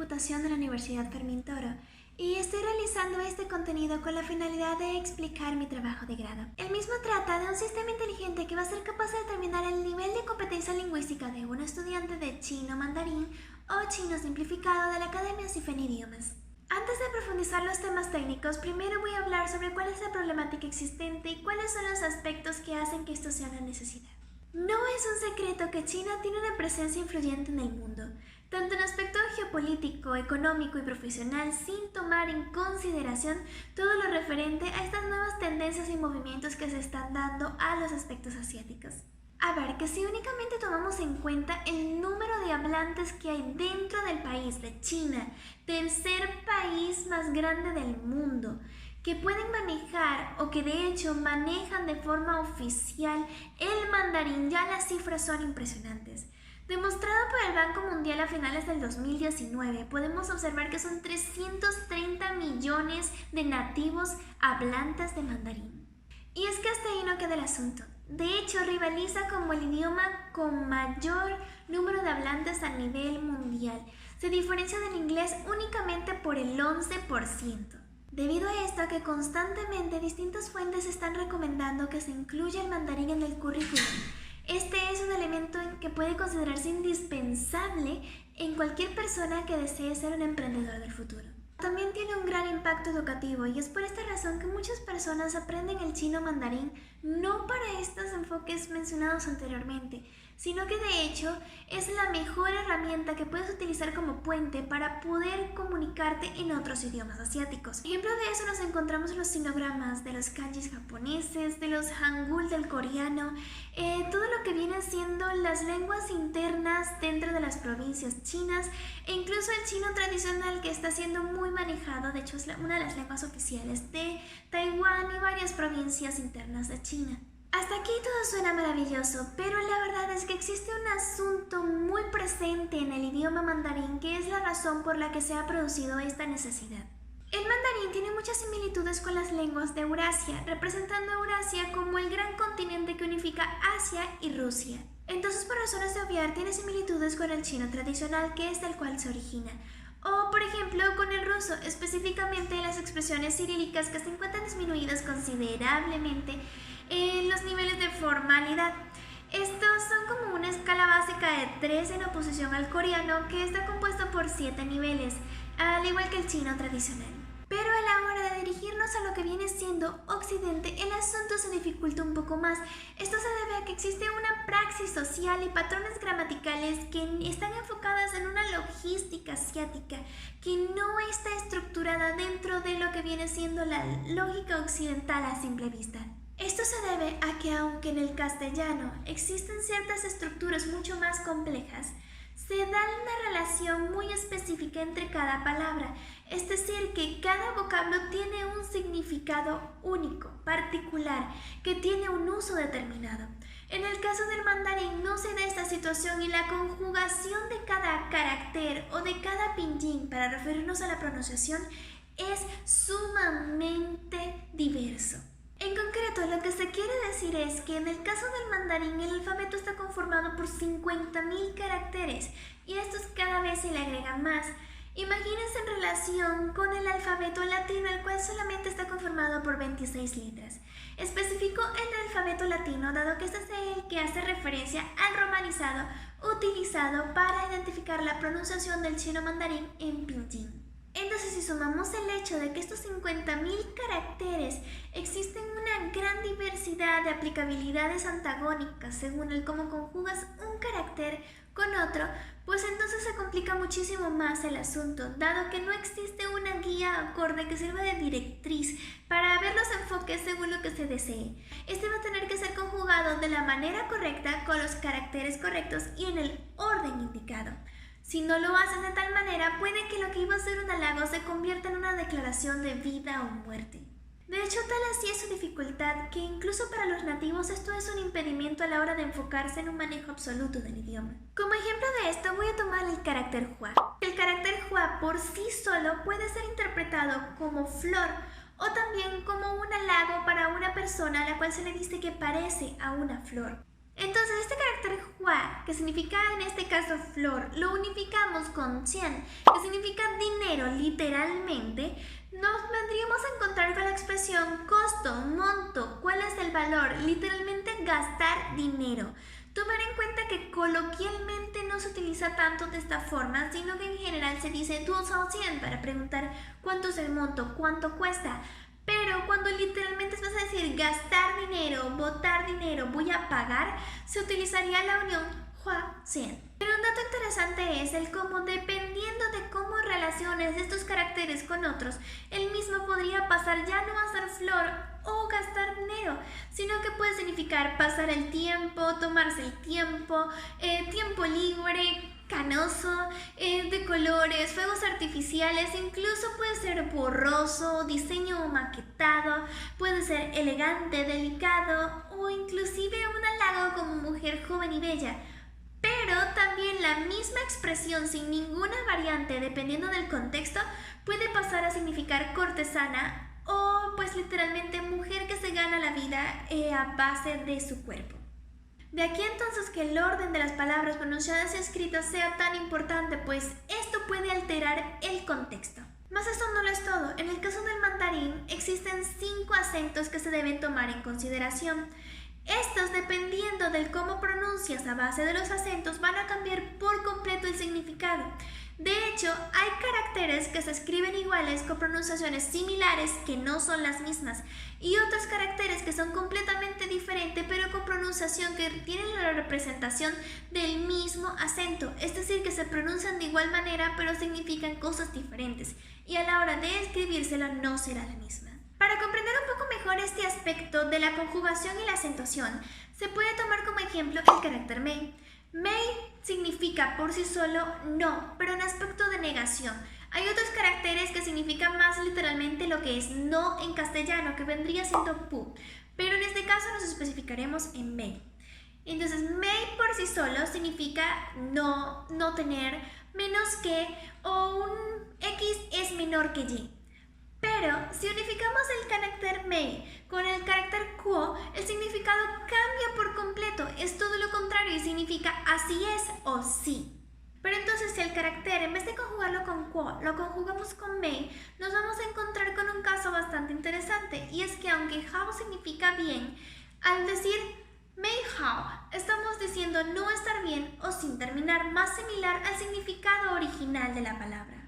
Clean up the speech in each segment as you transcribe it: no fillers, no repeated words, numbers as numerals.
Computación de la Universidad Fermín Toro y estoy realizando este contenido con la finalidad de explicar mi trabajo de grado. El mismo trata de un sistema inteligente que va a ser capaz de determinar el nivel de competencia lingüística de un estudiante de chino mandarín o chino simplificado de la Academia CIFEN Idiomas. Antes de profundizar los temas técnicos, primero voy a hablar sobre cuál es la problemática existente y cuáles son los aspectos que hacen que esto sea una necesidad. No es un secreto que China tiene una presencia influyente en el mundo, tanto en aspecto geopolítico, económico y profesional, sin tomar en consideración todo lo referente a estas nuevas tendencias y movimientos que se están dando a los aspectos asiáticos. A ver, que si únicamente tomamos en cuenta el número de hablantes que hay dentro del país de China, tercer país más grande del mundo, que pueden manejar o que de hecho manejan de forma oficial el mandarín, ya las cifras son impresionantes. Demostrado por el Banco Mundial a finales del 2019, podemos observar que son 330 millones de nativos hablantes de mandarín. Y es que hasta ahí no queda el asunto. De hecho, rivaliza como el idioma con mayor número de hablantes a nivel mundial. Se diferencia del inglés únicamente por el 11%. Debido a esto, que constantemente distintas fuentes están recomendando que se incluya el mandarín en el currículum. Este es un elemento que puede considerarse indispensable en cualquier persona que desee ser un emprendedor del futuro. También tiene un gran impacto educativo y es por esta razón que muchas personas aprenden el chino mandarín no para estos enfoques mencionados anteriormente, sino que de hecho es la mejor herramienta que puedes utilizar como puente para poder comunicarte en otros idiomas asiáticos. Ejemplo de eso nos encontramos en los sinogramas de los kanjis japoneses, de los hangul del coreano, todo lo que viene siendo las lenguas internas dentro de las provincias chinas e incluso el chino tradicional que está siendo muy manejado, de hecho es una de las lenguas oficiales de Taiwán y varias provincias internas de China. Hasta aquí todo suena maravilloso, pero la verdad es que existe un asunto muy presente en el idioma mandarín que es la razón por la que se ha producido esta necesidad. El mandarín tiene muchas similitudes con las lenguas de Eurasia, representando a Eurasia como el gran continente que unifica Asia y Rusia. Entonces, por razones de obviar, tiene similitudes con el chino tradicional, que es del cual se origina. O, por ejemplo, con el ruso, específicamente las expresiones cirílicas que se encuentran disminuidas considerablemente en los niveles de formalidad. Estos son como una escala básica de 3 en oposición al coreano, que está compuesto por 7 niveles, al igual que el chino tradicional. Pero a la hora de dirigirnos a lo que viene siendo Occidente, el asunto se dificulta un poco más. Esto se debe a que existe una praxis social y patrones gramaticales que están enfocadas en una logística asiática que no está estructurada dentro de lo que viene siendo la lógica occidental a simple vista. Esto se debe a que aunque en el castellano existen ciertas estructuras mucho más complejas, se da una relación muy específica entre cada palabra, es decir, que cada vocablo tiene un significado único, particular, que tiene un uso determinado. En el caso del mandarín no se da esta situación y la conjugación de cada carácter o de cada pinyin para referirnos a la pronunciación es sumamente diverso. En concreto, lo que se quiere decir es que en el caso del mandarín el alfabeto está conformado por 50.000 caracteres y a estos cada vez se le agregan más. Imagínense en relación con el alfabeto latino, el cual solamente está conformado por 26 letras. Especifico en el alfabeto latino, dado que este es el que hace referencia al romanizado utilizado para identificar la pronunciación del chino mandarín en pinyin. Entonces, si sumamos el hecho de que estos 50.000 caracteres existen una gran diversidad de aplicabilidades antagónicas según el cómo conjugas un carácter con otro, pues entonces se complica muchísimo más el asunto, dado que no existe una guía acorde que sirva de directriz para ver los enfoques según lo que se desee. Este va a tener que ser conjugado de la manera correcta con los caracteres correctos y en el orden indicado. Si no lo haces de tal manera, puede que lo que iba a ser un halago se convierta en una declaración de vida o muerte. De hecho, tal así es su dificultad que incluso para los nativos esto es un impedimento a la hora de enfocarse en un manejo absoluto del idioma. Como ejemplo de esto voy a tomar el carácter hua. El carácter hua por sí solo puede ser interpretado como flor o también como un halago para una persona a la cual se le dice que parece a una flor. Entonces este carácter hua, que significa en este caso flor, lo unificamos con qian, que significa dinero literalmente. Nos vendríamos a encontrar con la expresión costo, monto, cuál es el valor, literalmente gastar dinero. Tomar en cuenta que coloquialmente no se utiliza tanto de esta forma, sino que en general se dice 多少钱 para preguntar cuánto es el monto, cuánto cuesta. Pero cuando literalmente vas a decir gastar dinero, botar dinero, voy a pagar, se utilizaría la unión hua-xian. Pero un dato interesante es el cómo, dependiendo de cómo relaciones estos caracteres con otros, el mismo podría pasar ya no a ser flor o gastar dinero, sino que puede significar pasar el tiempo, tomarse el tiempo, tiempo libre, canoso, de colores, fuegos artificiales, incluso puede ser borroso, diseño maquetado, puede ser elegante, delicado o inclusive un halago como mujer joven y bella. Pero también la misma expresión sin ninguna variante dependiendo del contexto puede pasar a significar cortesana o pues literalmente mujer que se gana la vida a base de su cuerpo. De aquí entonces que el orden de las palabras pronunciadas y escritas sea tan importante, pues esto puede alterar el contexto. Mas esto no lo es todo. En el caso del mandarín existen 5 acentos que se deben tomar en consideración. Estos, dependiendo del cómo pronuncias a base de los acentos, van a cambiar por completo el significado. De hecho, hay caracteres que se escriben iguales con pronunciaciones similares que no son las mismas, y otros caracteres que son completamente diferentes pero con pronunciación que tienen la representación del mismo acento, es decir, que se pronuncian de igual manera pero significan cosas diferentes, y a la hora de escribírselo no será la misma. Para comprender un poco mejor este aspecto de la conjugación y la acentuación, se puede tomar como ejemplo el carácter mei. Mei significa por sí solo no, pero en aspecto de negación. Hay otros caracteres que significan más literalmente lo que es no en castellano, que vendría siendo pu, pero en este caso nos especificaremos en mei. Entonces, mei por sí solo significa no, no tener, menos que o un X es menor que Y. Pero si unificamos el carácter mei con el carácter quo, el significado cambia por completo. Es todo lo contrario y significa así es o sí. Pero entonces si el carácter, en vez de conjugarlo con quo, lo conjugamos con mei, nos vamos a encontrar con un caso bastante interesante. Y es que aunque hao significa bien, al decir mei hao, estamos diciendo no estar bien o sin terminar, más similar al significado original de la palabra.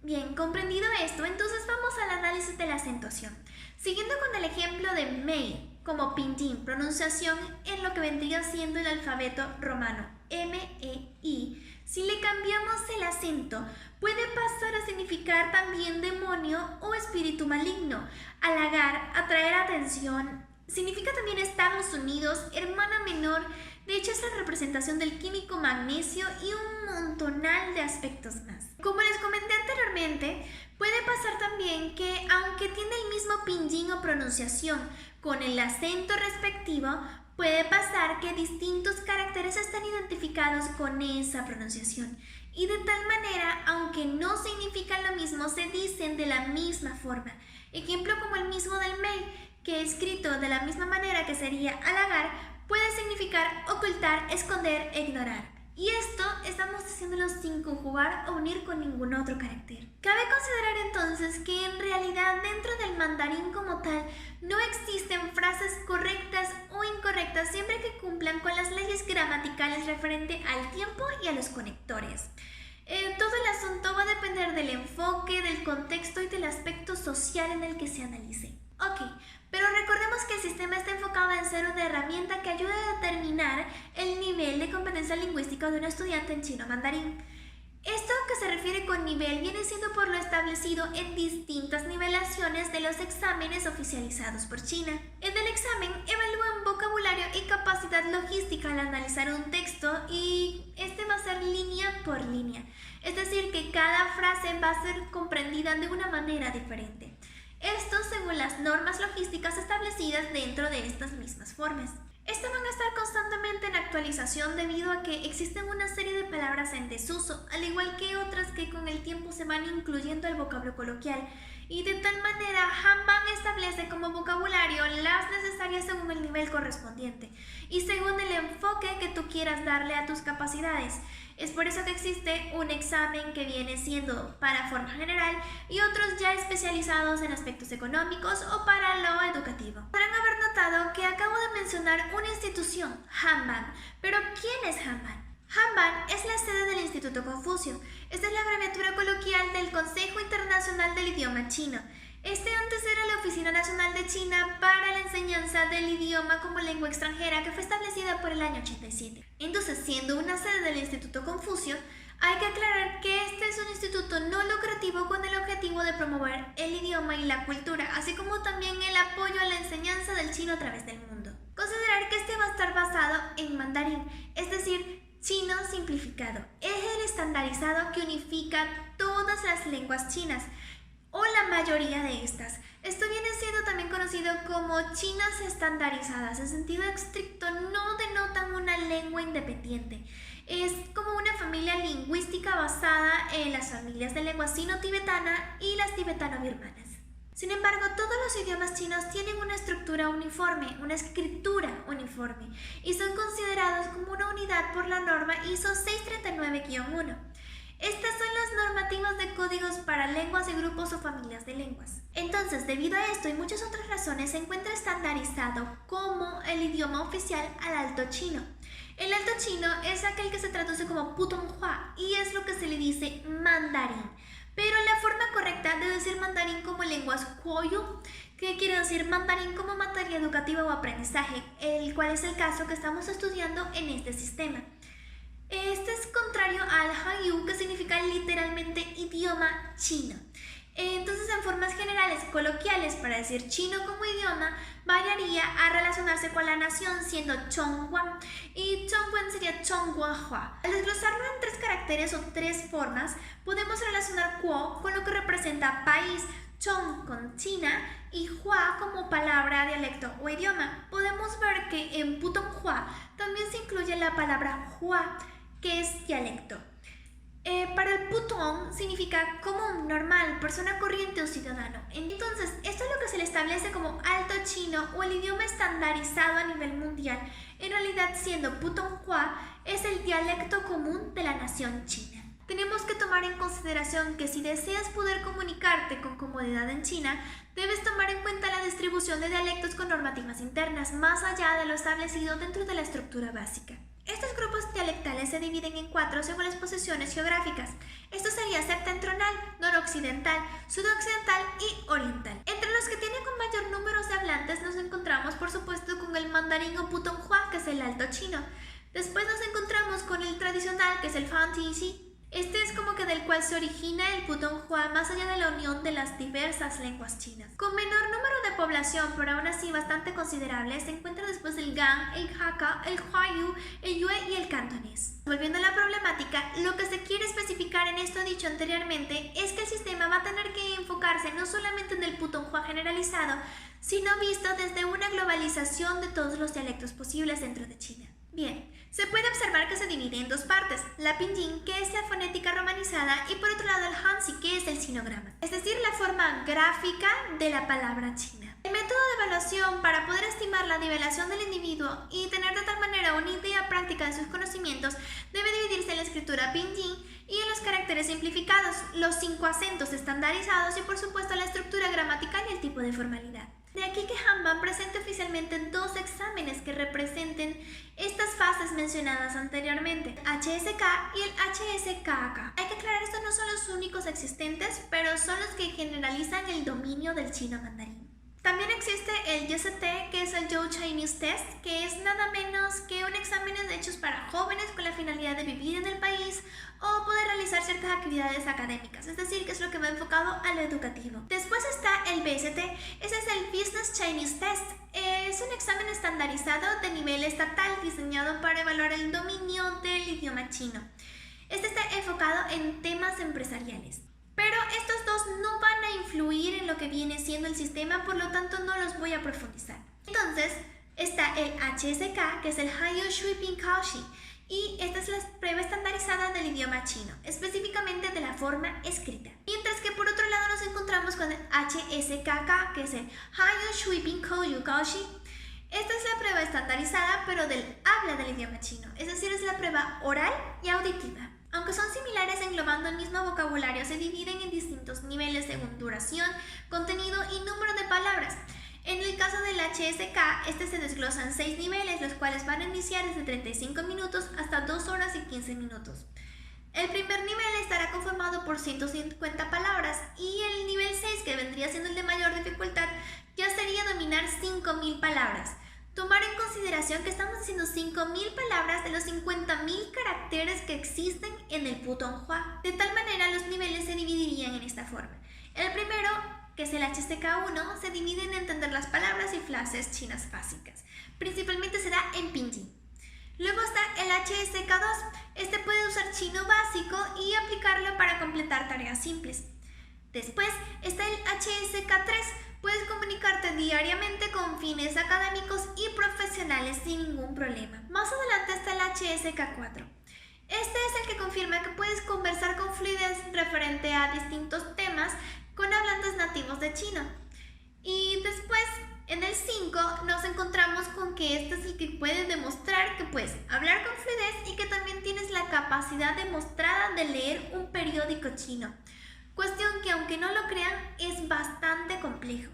Bien, comprendido esto, entonces vamos al análisis de la acentuación. Siguiendo con el ejemplo de mei como pinyin, pronunciación en lo que vendría siendo el alfabeto romano, M-E-I, si le cambiamos el acento, puede pasar a significar también demonio o espíritu maligno, halagar, atraer atención. Significa también Estados Unidos, hermana menor. De hecho, es la representación del químico magnesio y un montonal de aspectos más. Como les comenté anteriormente, puede pasar también que, aunque tiene el mismo pinyin o pronunciación con el acento respectivo, puede pasar que distintos caracteres estén identificados con esa pronunciación. Y de tal manera, aunque no significan lo mismo, se dicen de la misma forma. Ejemplo como el mismo del mei, que escrito de la misma manera que sería halagar, puede significar ocultar, esconder e ignorar. Y esto estamos diciéndolo sin conjugar o unir con ningún otro carácter. Cabe considerar entonces que en realidad dentro del mandarín como tal no existen frases correctas o incorrectas siempre que cumplan con las leyes gramaticales referente al tiempo y a los conectores. Todo el asunto va a depender del enfoque, del contexto y del aspecto social en el que se analice. Ok, pero recordemos que el sistema está enfocado en ser una herramienta que ayude a determinar el nivel de competencia lingüística de un estudiante en chino mandarín. Esto que se refiere con nivel viene siendo por lo establecido en distintas nivelaciones de los exámenes oficializados por China. En el examen evalúan vocabulario y capacidad logística al analizar un texto y este va a ser línea por línea. Es decir, que cada frase va a ser comprendida de una manera diferente. Esto según las normas logísticas establecidas dentro de estas mismas formas. Estas van a estar constantemente en actualización debido a que existen una serie de palabras en desuso, al igual que otras que con el tiempo se van incluyendo al vocablo coloquial. Y de tal manera, Hanbang establece como vocabulario las necesarias según el nivel correspondiente y según el enfoque que tú quieras darle a tus capacidades. Es por eso que existe un examen que viene siendo para forma general y otros ya especializados en aspectos económicos o para lo educativo. Podrán haber notado que acabo de mencionar una institución, Hanbang, pero ¿quién es Hanbang? Hanbang es la sede del Instituto Confucio. Esta es la abreviatura coloquial del Consejo Internacional del Idioma Chino. Este antes era la Oficina Nacional de China para la enseñanza del idioma como lengua extranjera que fue establecida por el año 87. Entonces, siendo una sede del Instituto Confucio, hay que aclarar que este es un instituto no lucrativo con el objetivo de promover el idioma y la cultura, así como también el apoyo a la enseñanza del chino a través del mundo. Considerar que este va a estar basado en mandarín, es decir, chino simplificado. Es el estandarizado que unifica todas las lenguas chinas, o la mayoría de estas. Esto viene siendo también conocido como chinas estandarizadas. En sentido estricto no denotan una lengua independiente. Es como una familia lingüística basada en las familias de lengua sino-tibetana y las tibetano-birmanas. Sin embargo, todos los idiomas chinos tienen una estructura uniforme, una escritura uniforme, y son considerados como una unidad por la norma ISO 639-1. Estas son las normativas de códigos para lenguas y grupos o familias de lenguas. Entonces, debido a esto y muchas otras razones, se encuentra estandarizado como el idioma oficial al alto chino. El alto chino es aquel que se traduce como Putonghua y es lo que se le dice mandarín. Pero la forma correcta de decir mandarín como lenguas Kuoyu, que quiere decir mandarín como materia educativa o aprendizaje, el cual es el caso que estamos estudiando en este sistema. Este es contrario al Hanyu, que significa literalmente idioma chino. Entonces, en formas generales coloquiales, para decir chino como idioma, variaría a relacionarse con la nación siendo Chongguan y Chongguan sería Chongguanhua. Al desglosarlo en 3 caracteres o 3 formas, podemos relacionar Kuo con lo que representa país, Chong con China y Hua como palabra, dialecto o idioma. Podemos ver que en Putonghua también se incluye la palabra Hua, que es dialecto. Para el Putong significa común, normal, persona corriente o ciudadano. Entonces, esto es lo que se le establece como alto chino o el idioma estandarizado a nivel mundial. En realidad, siendo Putonghua, es el dialecto común de la nación china. Tenemos que tomar en consideración que si deseas poder comunicarte con comodidad en China, debes tomar en cuenta la distribución de dialectos con normativas internas, más allá de lo establecido dentro de la estructura básica. Estos grupos dialectales se dividen en 4 según las posiciones geográficas. Esto sería septentrional, noroccidental, sudoccidental y oriental. Entre los que tienen con mayor número de hablantes nos encontramos por supuesto con el mandarín o Putonghua, que es el alto chino. Después nos encontramos con el tradicional, que es el Fantianxi. Este es como que del cual se origina el Putonghua, más allá de la unión de las diversas lenguas chinas. Con menor número de población, pero aún así bastante considerable, se encuentra después el Gang, el Hakka, el Huayu, el Yue y el cantonés. Volviendo a la problemática, lo que se quiere especificar en esto dicho anteriormente es que el sistema va a tener que enfocarse no solamente en el Putonghua generalizado, sino visto desde una globalización de todos los dialectos posibles dentro de China. Bien, se puede observar que se divide en 2 partes, la pinyin, que es la fonética romanizada, y por otro lado el hanzi, que es el sinograma, es decir, la forma gráfica de la palabra china. El método de evaluación para poder estimar la nivelación del individuo y tener de tal manera una idea práctica de sus conocimientos debe dividirse en la escritura pinyin y en los caracteres simplificados, los 5 acentos estandarizados y por supuesto la estructura gramatical y el tipo de formalidad. De aquí que Hanbang presente oficialmente 2 exámenes que representen estas fases mencionadas anteriormente, HSK y el HSKK. Hay que aclarar, estos no son los únicos existentes, pero son los que generalizan el dominio del chino mandarín. También existe el YST, que es el Youth Chinese Test, que es nada menos que un examen hechos para jóvenes con la finalidad de vivir en el país o poder realizar ciertas actividades académicas, es decir, que es lo que va enfocado a lo educativo. Después está el BST, ese es el Business Chinese Test. Es un examen estandarizado de nivel estatal diseñado para evaluar el dominio del idioma chino. Este está enfocado en temas empresariales. Pero estos 2 no van a influir en lo que viene siendo el sistema, por lo tanto no los voy a profundizar. Entonces, Está el HSK, que es el Haiyu Shui Ping Kaoshi, y esta es la prueba estandarizada del idioma chino, específicamente de la forma escrita. Mientras que por otro lado nos encontramos con el HSKK, que es el Haiyu Shui Ping Kouyu Kaoshi. Esta es la prueba estandarizada, pero del habla del idioma chino, es decir, es la prueba oral y auditiva. Aunque son similares englobando el mismo vocabulario, se dividen en distintos niveles según duración, contenido y número de palabras. En el caso del HSK, este se desglosa en 6 niveles, los cuales van a iniciar desde 35 minutos hasta 2 horas y 15 minutos. El primer nivel estará conformado por 150 palabras y el nivel 6, que vendría siendo el de mayor dificultad, ya sería dominar 5.000 palabras. Tomar en consideración que estamos diciendo 5.000 palabras de los 50.000 caracteres que existen en el Putonghua. De tal manera, los niveles se dividirían en esta forma. El primero, que es el HSK1, se divide en entender las palabras y frases chinas básicas. Principalmente será en pinyin. Luego está el HSK2. Este puede usar chino básico y aplicarlo para completar tareas simples. Después está el HSK3. Puedes comunicarte diariamente con fines académicos y profesionales sin ningún problema. Más adelante está el HSK4. Este es el que confirma que puedes conversar con fluidez referente a distintos temas con hablantes nativos de chino. Y después, en el 5, nos encontramos con que este es el que puede demostrar que puedes hablar con fluidez y que también tienes la capacidad demostrada de leer un periódico chino. Cuestión que, aunque no lo crean, es bastante complejo.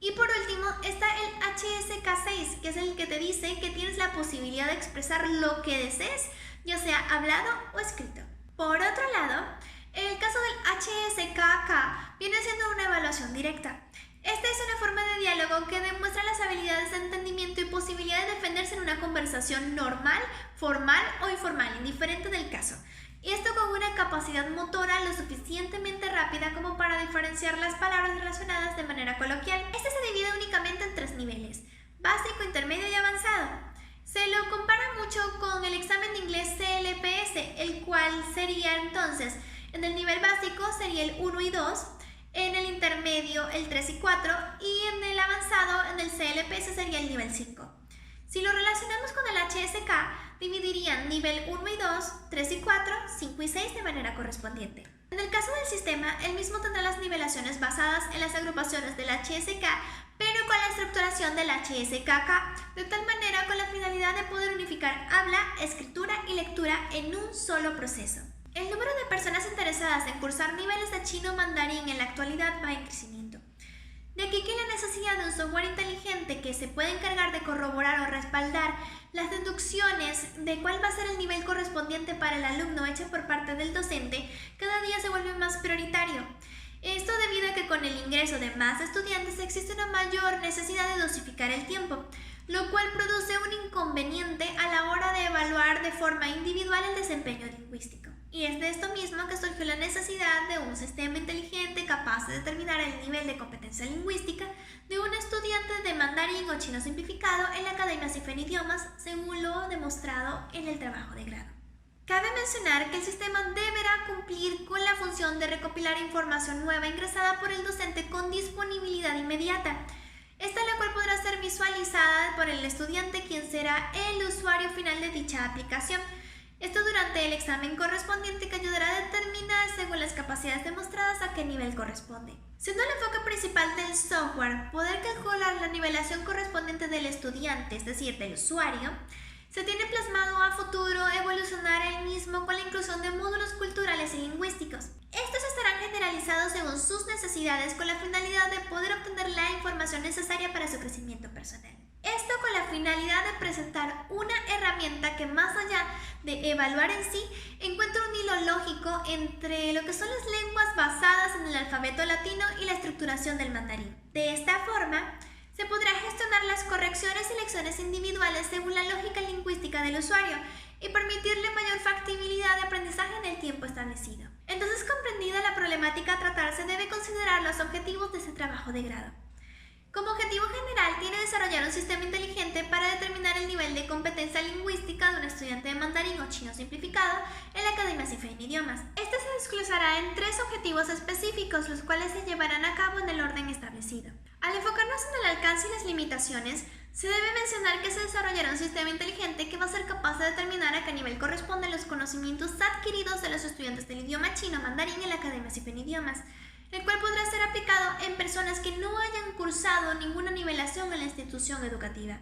Y por último está el HSK6, que es el que te dice que tienes la posibilidad de expresar lo que desees, ya sea hablado o escrito. Por otro lado, el caso del HSKK viene siendo una evaluación directa. Esta es una forma de diálogo que demuestra las habilidades de entendimiento y posibilidad de defenderse en una conversación normal, formal o informal, indiferente del caso. Y esto con una capacidad motora lo suficientemente rápida como para diferenciar las palabras relacionadas de manera coloquial. Este se divide únicamente en 3 niveles: básico, intermedio y avanzado. Se lo compara mucho con el examen de inglés CLPS, el cual sería entonces, en el nivel básico sería el 1 y 2, en el intermedio el 3 y 4 y en el avanzado, en el CLPS, sería el nivel 5. Si lo relacionamos con el HSK, dividirían nivel 1 y 2, 3 y 4, 5 y 6 de manera correspondiente. En el caso del sistema, el mismo tendrá las nivelaciones basadas en las agrupaciones del HSK, pero con la estructuración del HSKK, de tal manera con la finalidad de poder unificar habla, escritura y lectura en un solo proceso. El número de personas interesadas en cursar niveles de chino mandarín en la actualidad va en crecimiento. De aquí que la necesidad de un software inteligente que se pueda encargar de corroborar o respaldar las deducciones de cuál va a ser el nivel correspondiente para el alumno hecha por parte del docente cada día se vuelve más prioritario. Esto debido a que con el ingreso de más estudiantes existe una mayor necesidad de dosificar el tiempo, lo cual produce un inconveniente a la hora de evaluar de forma individual el desempeño lingüístico. Y es de esto mismo que surgió la necesidad de un sistema inteligente capaz de determinar el nivel de competencia lingüística de un estudiante de mandarín o chino simplificado en la Academia CIFEN Idiomas, según lo demostrado en el trabajo de grado. Cabe mencionar que el sistema deberá cumplir con la función de recopilar información nueva ingresada por el docente con disponibilidad inmediata, esta la cual podrá ser visualizada por el estudiante, quien será el usuario final de dicha aplicación. Esto durante el examen correspondiente, que ayudará a determinar según las capacidades demostradas a qué nivel corresponde. Siendo el enfoque principal del software poder calcular la nivelación correspondiente del estudiante, es decir, del usuario, se tiene plasmado a futuro evolucionar el mismo con la inclusión de módulos culturales y lingüísticos. Estos estarán generalizados según sus necesidades con la finalidad de poder obtener la información necesaria para su crecimiento personal. Esto con la finalidad de presentar una herramienta que, más allá de evaluar en sí, encuentra un hilo lógico entre lo que son las lenguas basadas en el alfabeto latino y la estructuración del mandarín. De esta forma, se podrá gestionar las correcciones y lecciones individuales según la lógica lingüística del usuario y permitirle mayor factibilidad de aprendizaje en el tiempo establecido. Entonces, comprendida la problemática a tratar, se debe considerar los objetivos de ese trabajo de grado. Como objetivo general, tiene desarrollar un sistema inteligente para determinar el nivel de competencia lingüística de un estudiante de mandarín o chino simplificado en la Academia CIFEN Idiomas. Este se desglosará en 3 objetivos específicos, los cuales se llevarán a cabo en el orden establecido. Al enfocarnos en el alcance y las limitaciones, Se debe mencionar que se desarrollará un sistema inteligente que va a ser capaz de determinar a qué nivel corresponden los conocimientos adquiridos de los estudiantes del idioma chino mandarín en la Academia CIFEN Idiomas, el cual podrá ser aplicado en personas que no hayan cursado ninguna nivelación en la institución educativa.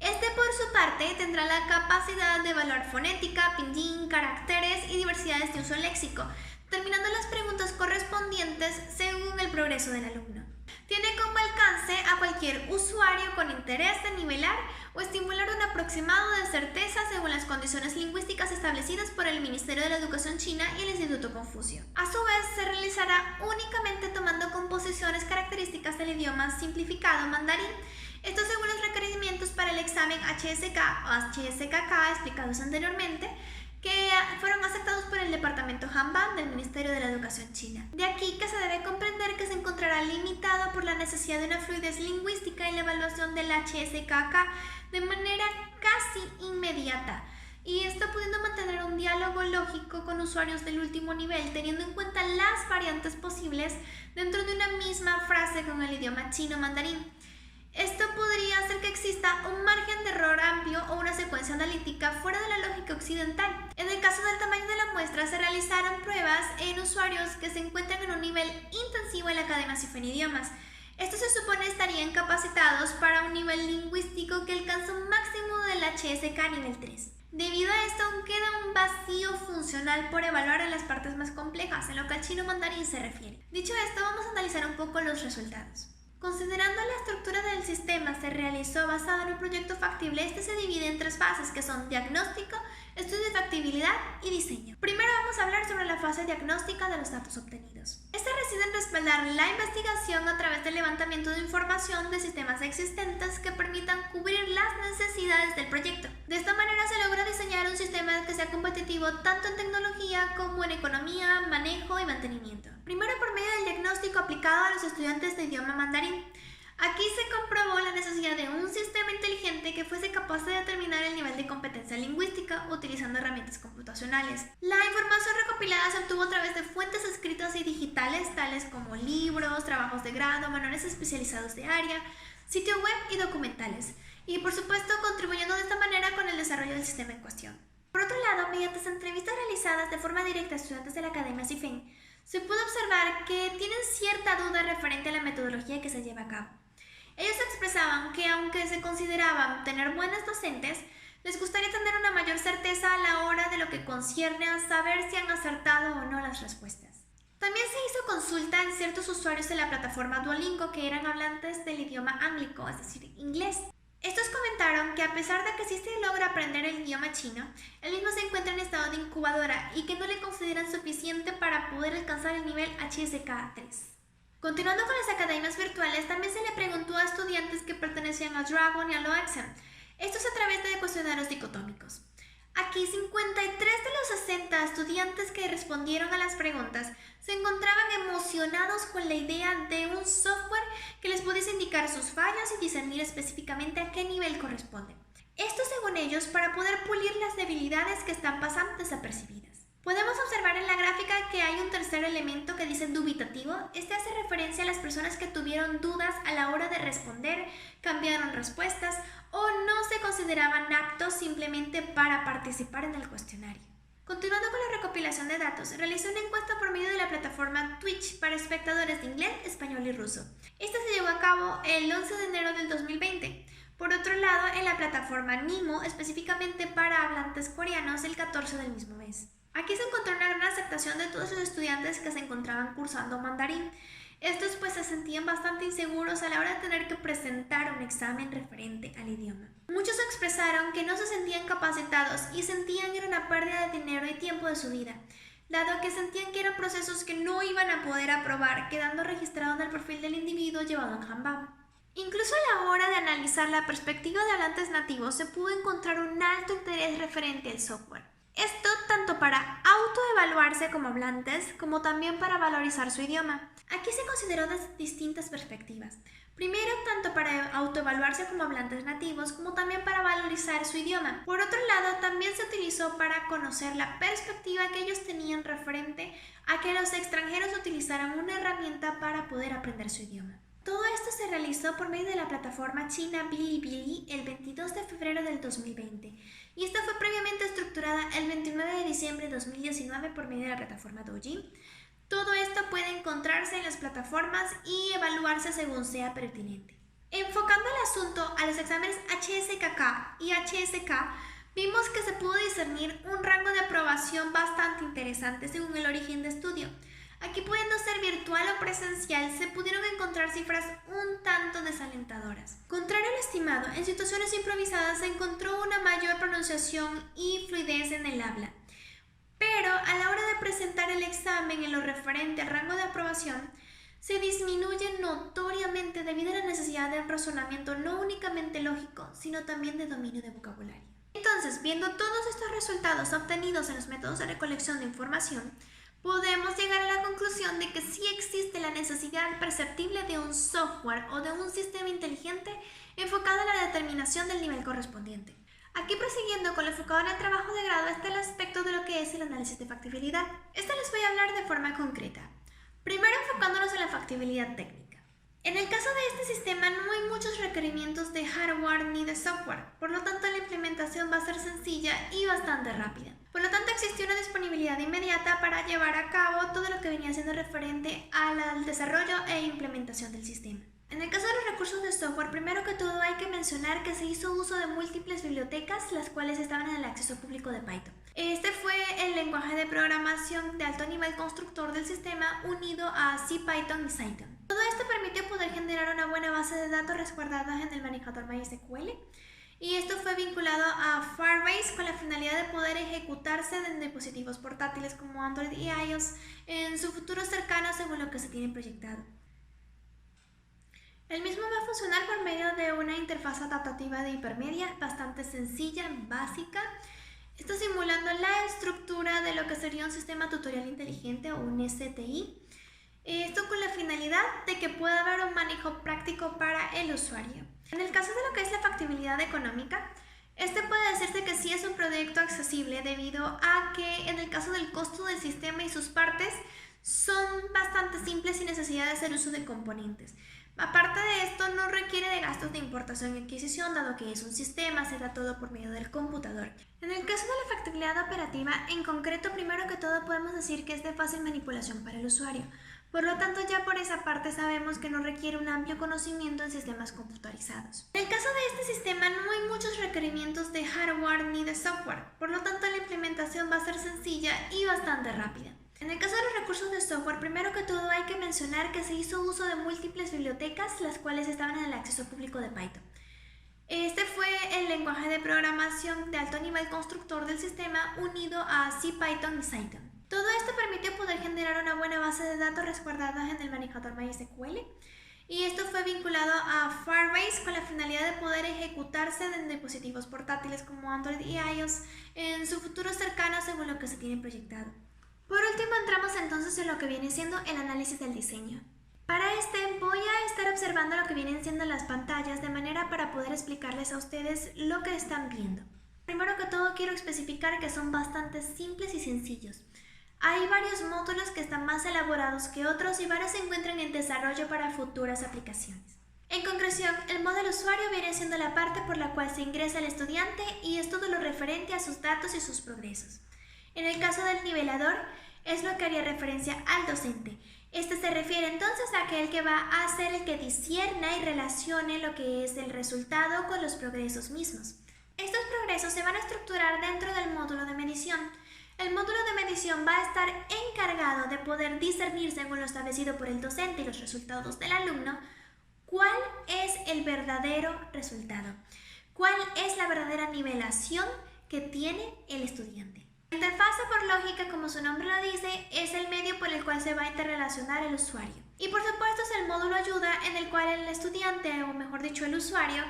Este, por su parte, tendrá la capacidad de evaluar fonética, pinyin, caracteres y diversidades de uso léxico, determinando las preguntas correspondientes según el progreso del alumno. Tiene como alcance a cualquier usuario con interés de nivelar o estimular un aproximado de certeza según las condiciones lingüísticas establecidas por el Ministerio de la Educación China y el Instituto Confucio. A su vez, se realizará únicamente tomando composiciones características del idioma simplificado mandarín, esto según los requerimientos para el examen HSK o HSKK explicados anteriormente, que fueron aceptados por el departamento Hanban del Ministerio de la Educación China. De aquí que se debe comprender que se encontrará limitado por la necesidad de una fluidez lingüística en la evaluación del HSKK de manera casi inmediata, y esto pudiendo mantener un diálogo lógico con usuarios del último nivel, teniendo en cuenta las variantes posibles dentro de una misma frase con el idioma chino mandarín. Esto podría hacer que exista un margen de error amplio o una secuencia analítica fuera de la lógica occidental. En el caso del tamaño de la muestra, se realizaron pruebas en usuarios que se encuentran en un nivel intensivo en la Academia CIFEN Idiomas. Estos se supone estarían capacitados para un nivel lingüístico que alcanza un máximo del HSK nivel 3. Debido a esto, aún queda un vacío funcional por evaluar en las partes más complejas, en lo que al chino mandarín se refiere. Dicho esto, vamos a analizar un poco los resultados. Considerando la estructura del sistema se realizó basado en un proyecto factible, este se divide en tres fases que son diagnóstico, estudio de factibilidad y diseño. Primero vamos a hablar sobre la fase diagnóstica de los datos obtenidos. Esta reside en respaldar la investigación a través del levantamiento de información de sistemas existentes que permitan cubrir las necesidades del proyecto. De esta manera se logra diseñar un sistema que sea competitivo tanto en tecnología como en economía, manejo y mantenimiento. Primero por medio del diagnóstico aplicado a los estudiantes de idioma mandarín. Aquí se comprobó la necesidad de un sistema inteligente que fuese capaz de determinar el nivel de competencia lingüística utilizando herramientas computacionales. La información recopilada se obtuvo a través de fuentes escritas y digitales tales como libros, trabajos de grado, manuales especializados de área, sitio web y documentales, y por supuesto contribuyendo de esta manera con el desarrollo del sistema en cuestión. Por otro lado, mediante entrevistas realizadas de forma directa a estudiantes de la Academia CIFEN, se pudo observar que tienen cierta duda referente a la metodología que se lleva a cabo. Ellos expresaban que aunque se consideraban tener buenos docentes, les gustaría tener una mayor certeza a la hora de lo que concierne a saber si han acertado o no las respuestas. También se hizo consulta en ciertos usuarios de la plataforma Duolingo que eran hablantes del idioma ánglico, es decir, inglés. Estos comentaron que a pesar de que sí se logra aprender el idioma chino, el mismo se encuentra en estado de incubadora y que no le consideran suficiente para poder alcanzar el nivel HSK 3. Continuando con las academias virtuales, también se le preguntó a estudiantes que pertenecían a Dragon y a Loaxan, estos a través de cuestionarios dicotómicos. Aquí 53 de los 60 estudiantes que respondieron a las preguntas se encontraban emocionados con la idea de un software que les pudiese indicar sus fallos y discernir específicamente a qué nivel corresponden. Esto según ellos para poder pulir las debilidades que están pasando desapercibidas. Podemos observar en la gráfica que hay un tercer elemento que dice dubitativo. Este hace referencia a las personas que tuvieron dudas a la hora de responder, cambiaron respuestas o no se consideraban aptos simplemente para participar en el cuestionario. Continuando con la recopilación de datos, realicé una encuesta por medio de la plataforma Twitch para espectadores de inglés, español y ruso. Esta se llevó a cabo el 11 de enero del 2020. Por otro lado, en la plataforma Nimo, específicamente para hablantes coreanos, el 14 del mismo mes. Aquí se encontró una gran aceptación de todos los estudiantes que se encontraban cursando mandarín. Estos pues se sentían bastante inseguros a la hora de tener que presentar un examen referente al idioma. Muchos expresaron que no se sentían capacitados y sentían que era una pérdida de dinero y tiempo de su vida, dado que sentían que eran procesos que no iban a poder aprobar, quedando registrado en el perfil del individuo llevado en Hanbam. Incluso a la hora de analizar la perspectiva de hablantes nativos se pudo encontrar un alto interés referente al software. Esto tanto para autoevaluarse como hablantes, como también para valorizar su idioma. Aquí se consideró desde distintas perspectivas. Primero, tanto para autoevaluarse como hablantes nativos, como también para valorizar su idioma. Por otro lado, también se utilizó para conocer la perspectiva que ellos tenían referente a que los extranjeros utilizaran una herramienta para poder aprender su idioma. Todo esto se realizó por medio de la plataforma china Bilibili el 22 de febrero del 2020 y esta fue previamente estructurada el 29 de diciembre de 2019 por medio de la plataforma Douyin. Todo esto puede encontrarse en las plataformas y evaluarse según sea pertinente. Enfocando el asunto a los exámenes HSKK y HSK, vimos que se pudo discernir un rango de aprobación bastante interesante según el origen de estudio. Aquí, pudiendo ser virtual o presencial, se pudieron encontrar cifras un tanto desalentadoras. Contrario al estimado, en situaciones improvisadas se encontró una mayor pronunciación y fluidez en el habla. Pero a la hora de presentar el examen en lo referente al rango de aprobación, se disminuye notoriamente debido a la necesidad de un razonamiento no únicamente lógico, sino también de dominio de vocabulario. Entonces, viendo todos estos resultados obtenidos en los métodos de recolección de información, podemos llegar a la conclusión de que sí existe la necesidad perceptible de un software o de un sistema inteligente enfocado en la determinación del nivel correspondiente. Aquí, prosiguiendo con lo enfocado en el trabajo de grado, está el aspecto de lo que es el análisis de factibilidad. Este les voy a hablar de forma concreta. Primero, enfocándonos en la factibilidad técnica. En el caso de este sistema no hay muchos requerimientos de hardware ni de software, por lo tanto la implementación va a ser sencilla y bastante rápida. Por lo tanto, existió una disponibilidad inmediata para llevar a cabo todo lo que venía siendo referente al desarrollo e implementación del sistema. En el caso de los recursos de software, primero que todo hay que mencionar que se hizo uso de múltiples bibliotecas, las cuales estaban en el acceso público de Python. Este fue el lenguaje de programación de alto nivel constructor del sistema unido a CPython y Cython. Todo esto permitió poder generar una buena base de datos resguardadas en el manejador MySQL. Y esto fue vinculado a Firebase con la finalidad de poder ejecutarse en dispositivos portátiles como Android y iOS en su futuro cercano según lo que se tiene proyectado. El mismo va a funcionar por medio de una interfaz adaptativa de hipermedia bastante sencilla, básica, esto simulando la estructura de lo que sería un sistema tutorial inteligente o un STI. Esto con la finalidad de que pueda haber un manejo práctico para el usuario. En el caso de lo que es la factibilidad económica, este puede decirse que sí es un proyecto accesible debido a que en el caso del costo del sistema y sus partes son bastante simples sin necesidad de hacer uso de componentes. Aparte de esto, no requiere de gastos de importación y adquisición, dado que es un sistema, se da todo por medio del computador. En el caso de la factibilidad operativa, en concreto, primero que todo podemos decir que es de fácil manipulación para el usuario. Por lo tanto, ya por esa parte sabemos que no requiere un amplio conocimiento en sistemas computarizados. En el caso de este sistema no hay muchos requerimientos de hardware ni de software, por lo tanto la implementación va a ser sencilla y bastante rápida. En el caso de los recursos de software, primero que todo hay que mencionar que se hizo uso de múltiples bibliotecas, las cuales estaban en el acceso público de Python. Este fue el lenguaje de programación de alto nivel constructor del sistema unido a CPython y Cython. Todo esto permitió poder generar una buena base de datos resguardadas en el manejador MySQL. Y esto fue vinculado a Firebase con la finalidad de poder ejecutarse en dispositivos portátiles como Android y iOS en su futuro cercano según lo que se tiene proyectado. Por último, entramos entonces en lo que viene siendo el análisis del diseño. Para este voy a estar observando lo que vienen siendo las pantallas de manera para poder explicarles a ustedes lo que están viendo. Primero que todo quiero especificar que son bastante simples y sencillos. Hay varios módulos que están más elaborados que otros y varios se encuentran en desarrollo para futuras aplicaciones. En concreción, el módulo usuario viene siendo la parte por la cual se ingresa el estudiante y es todo lo referente a sus datos y sus progresos. En el caso del nivelador, es lo que haría referencia al docente. Este se refiere entonces a aquel que va a ser el que discierna y relacione lo que es el resultado con los progresos mismos. Estos progresos se van a estructurar dentro del módulo de medición. El módulo de medición va a estar encargado de poder discernir, según lo establecido por el docente y los resultados del alumno, cuál es el verdadero resultado, cuál es la verdadera nivelación que tiene el estudiante. La interfase por lógica, como su nombre lo dice, es el medio por el cual se va a interrelacionar el usuario. Y por supuesto es el módulo ayuda en el cual el estudiante, o mejor dicho el usuario,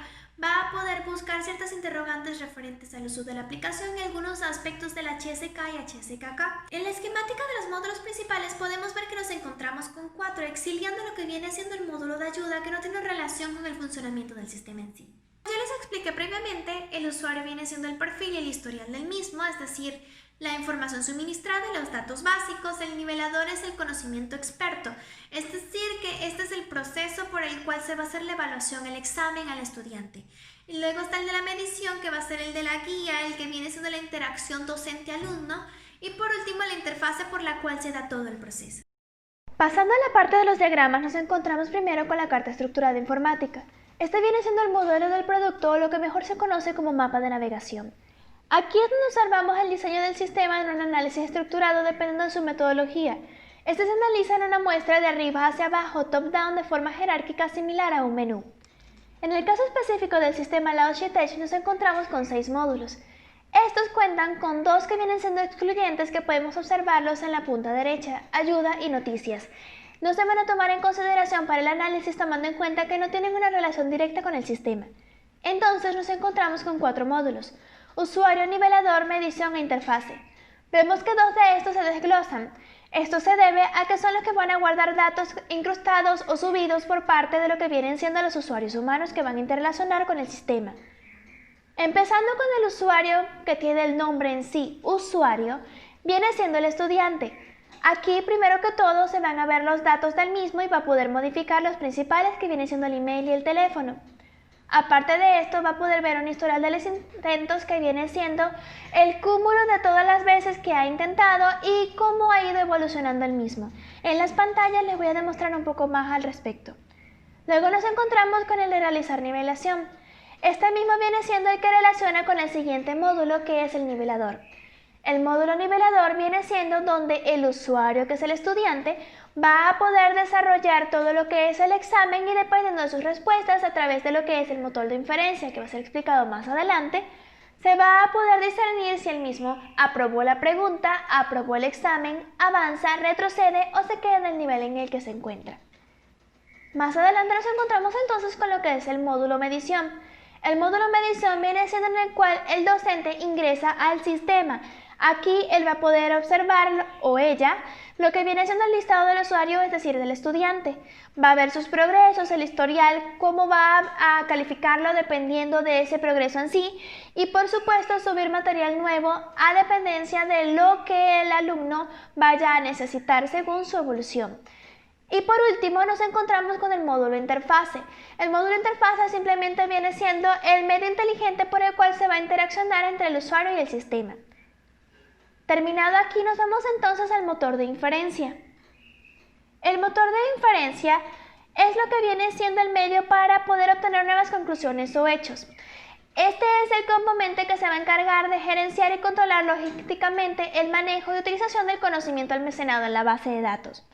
va a poder buscar ciertas interrogantes referentes al uso de la aplicación y algunos aspectos del HSK y HSKK. En la esquemática de los módulos principales podemos ver que nos encontramos con 4, exiliando lo que viene siendo el módulo de ayuda que no tiene relación con el funcionamiento del sistema en sí. Como ya les expliqué previamente, el usuario viene siendo el perfil y el historial del mismo, es decir, la información suministrada y los datos básicos. El nivelador es el conocimiento experto, es decir, que este es el proceso por el cual se va a hacer la evaluación, el examen al estudiante. Y luego está el de la medición, que va a ser el de la guía, el que viene siendo la interacción docente-alumno. Y por último, la interfase por la cual se da todo el proceso. Pasando a la parte de los diagramas, nos encontramos primero con la carta estructurada informática. Este viene siendo el modelo del producto, o lo que mejor se conoce como mapa de navegación. Aquí es donde observamos el diseño del sistema en un análisis estructurado dependiendo de su metodología. Este se analiza en una muestra de arriba hacia abajo, top-down, de forma jerárquica similar a un menú. En el caso específico del sistema Logitech Edge nos encontramos con 6 módulos. Estos cuentan con 2 que vienen siendo excluyentes, que podemos observarlos en la punta derecha, ayuda y noticias. No se van a tomar en consideración para el análisis, tomando en cuenta que no tienen una relación directa con el sistema. Entonces nos encontramos con 4 módulos: usuario, nivelador, medición e interfase. Vemos que 2 de estos se desglosan. Esto se debe a que son los que van a guardar datos incrustados o subidos por parte de lo que vienen siendo los usuarios humanos que van a interrelacionar con el sistema. Empezando con el usuario, que tiene el nombre en sí, usuario, viene siendo el estudiante. Aquí, primero que todo, se van a ver los datos del mismo y va a poder modificar los principales, que vienen siendo el email y el teléfono. Aparte de esto, va a poder ver un historial de los intentos, que viene siendo el cúmulo de todas las veces que ha intentado y cómo ha ido evolucionando el mismo. En las pantallas les voy a demostrar un poco más al respecto. Luego nos encontramos con el de realizar nivelación. Este mismo viene siendo el que relaciona con el siguiente módulo, que es el nivelador. El módulo nivelador viene siendo donde el usuario, que es el estudiante, va a poder desarrollar todo lo que es el examen, y dependiendo de sus respuestas a través de lo que es el motor de inferencia, que va a ser explicado más adelante, se va a poder discernir si el mismo aprobó la pregunta, aprobó el examen, avanza, retrocede o se queda en el nivel en el que se encuentra. Más adelante nos encontramos entonces con lo que es el módulo medición. El módulo medición viene siendo en el cual el docente ingresa al sistema. Aquí él va a poder observar, o ella, lo que viene siendo el listado del usuario, es decir, del estudiante. Va a ver sus progresos, el historial, cómo va a calificarlo dependiendo de ese progreso en sí, y por supuesto subir material nuevo a dependencia de lo que el alumno vaya a necesitar según su evolución. Y por último nos encontramos con el módulo interfase. El módulo interfase simplemente viene siendo el medio inteligente por el cual se va a interaccionar entre el usuario y el sistema. Terminado aquí, nos vamos entonces al motor de inferencia. El motor de inferencia es lo que viene siendo el medio para poder obtener nuevas conclusiones o hechos. Este es el componente que se va a encargar de gerenciar y controlar logísticamente el manejo y utilización del conocimiento almacenado en la base de datos.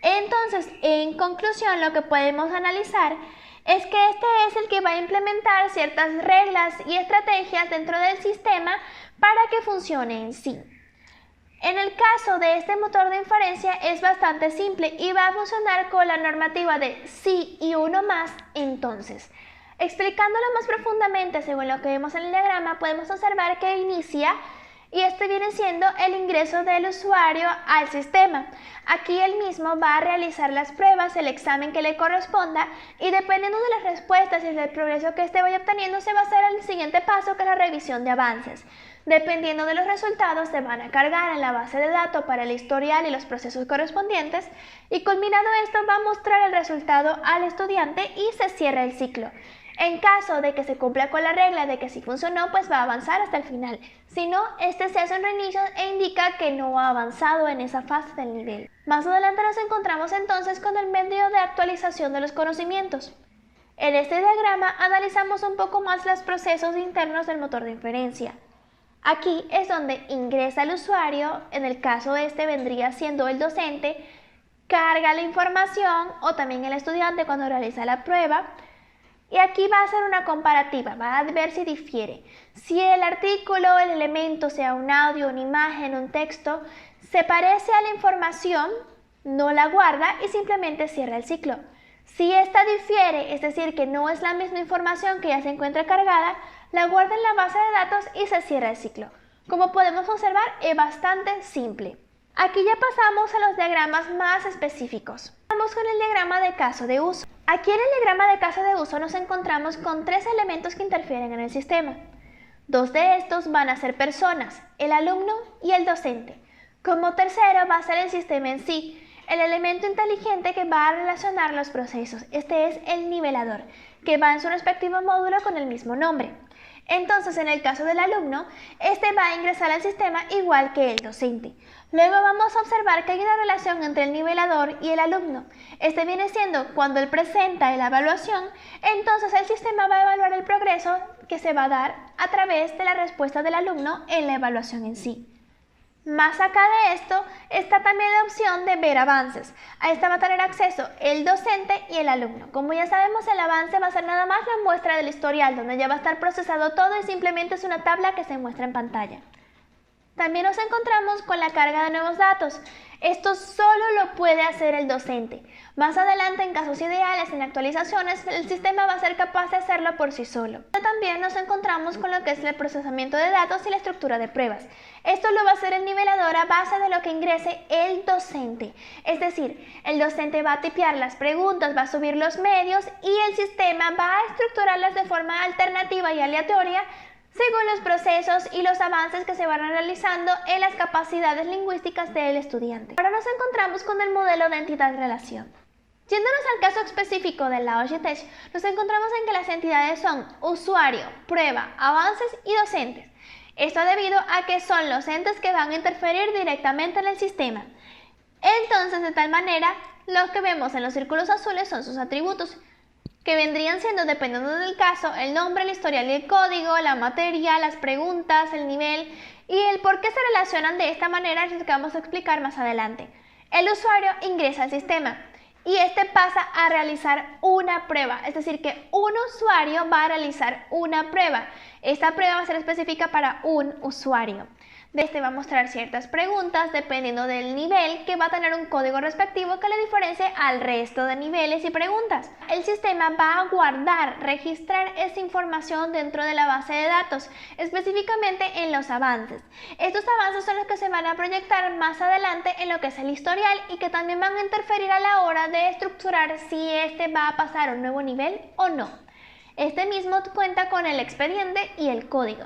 Entonces, en conclusión, lo que podemos analizar es que este es el que va a implementar ciertas reglas y estrategias dentro del sistema para que funcione en sí. En el caso de este motor de inferencia es bastante simple y va a funcionar con la normativa de sí y uno más entonces. Explicándolo más profundamente, según lo que vemos en el diagrama, podemos observar que inicia, y este viene siendo el ingreso del usuario al sistema. Aquí él mismo va a realizar las pruebas, el examen que le corresponda, y dependiendo de las respuestas y del progreso que este vaya obteniendo, se va a hacer el siguiente paso, que es la revisión de avances. Dependiendo de los resultados, se van a cargar en la base de datos para el historial y los procesos correspondientes, y culminado esto va a mostrar el resultado al estudiante y se cierra el ciclo. En caso de que se cumpla con la regla de que sí funcionó, pues va a avanzar hasta el final. Si no, este se hace un reinicio e indica que no ha avanzado en esa fase del nivel. Más adelante nos encontramos entonces con el medio de actualización de los conocimientos. En este diagrama analizamos un poco más los procesos internos del motor de inferencia. Aquí es donde ingresa el usuario, en el caso este vendría siendo el docente, carga la información o también el estudiante cuando realiza la prueba. Y aquí va a hacer una comparativa, va a ver si difiere. Si el artículo, el elemento, sea un audio, una imagen, un texto, se parece a la información, no la guarda y simplemente cierra el ciclo. Si esta difiere, es decir, que no es la misma información que ya se encuentra cargada, la guarda en la base de datos y se cierra el ciclo. Como podemos observar, es bastante simple. Aquí ya pasamos a los diagramas más específicos. Vamos con el diagrama de caso de uso. Aquí en el diagrama de caso de uso nos encontramos con 3 elementos que interfieren en el sistema. 2 de estos van a ser personas, el alumno y el docente. Como tercero va a ser el sistema en sí. el elemento inteligente que va a relacionar los procesos. Este es el nivelador, que va en su respectivo módulo con el mismo nombre. Entonces, en el caso del alumno, este va a ingresar al sistema igual que el docente. Luego vamos a observar que hay una relación entre el nivelador y el alumno. Este viene siendo cuando él presenta la evaluación, entonces el sistema va a evaluar el progreso que se va a dar a través de la respuesta del alumno en la evaluación en sí. Más acá de esto está también la opción de ver avances. A esta va a tener acceso el docente y el alumno. Como ya sabemos, el avance va a ser nada más la muestra del historial, donde ya va a estar procesado todo y simplemente es una tabla que se muestra en pantalla. También nos encontramos con la carga de nuevos datos. Esto solo lo puede hacer el docente. Más adelante, en casos ideales, en actualizaciones, el sistema va a ser capaz de hacerlo por sí solo. También nos encontramos con lo que es el procesamiento de datos y la estructura de pruebas. Esto lo va a hacer el nivelador a base de lo que ingrese el docente. Es decir, el docente va a tipear las preguntas, va a subir los medios y el sistema va a estructurarlas de forma alternativa y aleatoria según los procesos y los avances que se van realizando en las capacidades lingüísticas del estudiante. Ahora nos encontramos con el modelo de entidad-relación. Yéndonos al caso específico de la OGTech, nos encontramos en que las entidades son usuario, prueba, avances y docentes. Esto debido a que son los entes que van a interferir directamente en el sistema. Entonces, de tal manera, lo que vemos en los círculos azules son sus atributos, que vendrían siendo, dependiendo del caso, el nombre, el historial y el código, la materia, las preguntas, el nivel y el por qué se relacionan de esta manera es lo que vamos a explicar más adelante. El usuario ingresa al sistema y este pasa a realizar una prueba, es decir, que un usuario va a realizar una prueba. Esta prueba va a ser específica para un usuario. De este va a mostrar ciertas preguntas dependiendo del nivel, que va a tener un código respectivo que le diferencie al resto de niveles y preguntas. El sistema va a guardar, registrar esa información dentro de la base de datos, específicamente en los avances. Estos avances son los que se van a proyectar más adelante en lo que es el historial y que también van a interferir a la hora de estructurar si este va a pasar a un nuevo nivel o no. Este mismo cuenta con el expediente y el código.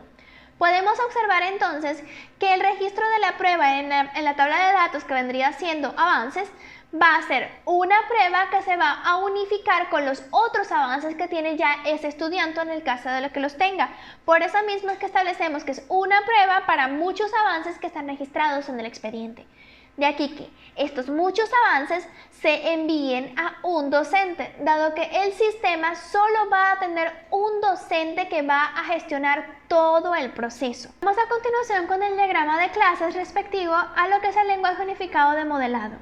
Podemos observar entonces que el registro de la prueba en la tabla de datos, que vendría siendo avances, va a ser una prueba que se va a unificar con los otros avances que tiene ya ese estudiante en el caso de lo que los tenga. Por eso mismo es que establecemos que es una prueba para muchos avances que están registrados en el expediente. De aquí que estos muchos avances se envíen a un docente, dado que el sistema solo va a tener un docente que va a gestionar todo el proceso. Vamos a continuación con el diagrama de clases respectivo a lo que es el lenguaje unificado de modelado.